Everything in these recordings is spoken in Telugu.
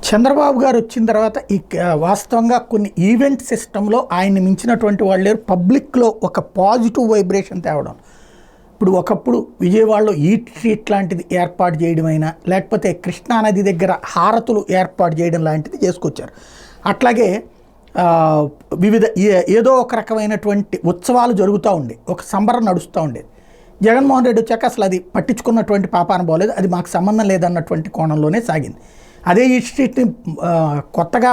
చంద్రబాబు గారు వచ్చిన తర్వాత వాస్తవంగా కొన్ని ఈవెంట్ సిస్టంలో ఆయన్ని మించినటువంటి వాళ్ళు లేరు. పబ్లిక్లో ఒక పాజిటివ్ వైబ్రేషన్ తేవడం. ఇప్పుడు ఒకప్పుడు విజయవాడలో ఈట్ స్ట్రీట్ లాంటిది ఏర్పాటు చేయడమైనా, లేకపోతే కృష్ణానది దగ్గర హారతులు ఏర్పాటు చేయడం లాంటిది చేసుకొచ్చారు. అట్లాగే వివిధ ఏదో ఒక రకమైనటువంటి ఉత్సవాలు జరుగుతూ ఉండే, ఒక సంబరం నడుస్తూ ఉండేది. జగన్మోహన్ రెడ్డి వచ్చాక అసలు అది పట్టించుకున్నటువంటి పాపాన పోలేదు, అది మాకు సంబంధం లేదన్నటువంటి కోణంలోనే సాగింది. అదే ఈ స్ట్రీట్ని కొత్తగా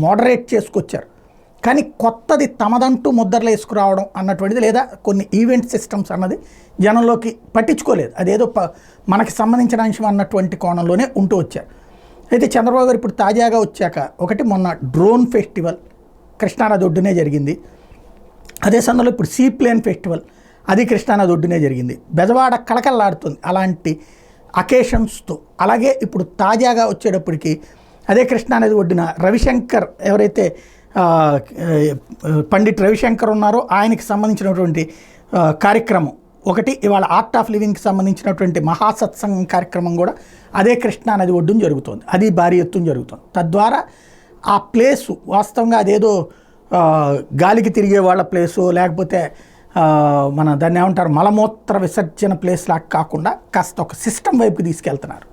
మోడరేట్ చేసుకొచ్చారు, కానీ కొత్తది తమదంటూ ముద్రలు వేసుకురావడం అన్నటువంటిది, లేదా కొన్ని ఈవెంట్ సిస్టమ్స్ అన్నది జనంలోకి పట్టించుకోలేదు. అదేదో మనకి సంబంధించిన అంశం అన్నటువంటి కోణంలోనే ఉంటూ వచ్చారు. అయితే చంద్రబాబు గారు ఇప్పుడు తాజాగా వచ్చాక ఒకటి మొన్న డ్రోన్ ఫెస్టివల్ కృష్ణానది ఒడ్డునే జరిగింది. అదే సమయంలో ఇప్పుడు సీ ప్లేన్ ఫెస్టివల్ అది కృష్ణానది ఒడ్డునే జరిగింది. బెజవాడ కళకళలాడుతుంది అలాంటి అకేషన్స్తో. అలాగే ఇప్పుడు తాజాగా వచ్చేటప్పటికి అదే కృష్ణానది ఒడ్డున రవిశంకర్, ఎవరైతే పండిట్ రవిశంకర్ ఉన్నారో ఆయనకి సంబంధించినటువంటి కార్యక్రమం ఒకటి, ఇవాళ ఆర్ట్ ఆఫ్ లివింగ్కి సంబంధించినటువంటి మహాసత్సంగం కార్యక్రమం కూడా అదే కృష్ణానది ఒడ్డున జరుగుతుంది. అది భారీ ఎత్తున జరుగుతుంది. తద్వారా ఆ ప్లేసు వాస్తవంగా అదేదో గాలికి తిరిగే వాళ్ళ ప్లేసు, లేకపోతే మన దాన్ని ఏమంటారు మలమూత్ర విసర్జన ప్లేస్ లాగా కాకుండా కాస్త ఒక సిస్టమ్ వైపుకి తీసుకెళ్తున్నారు.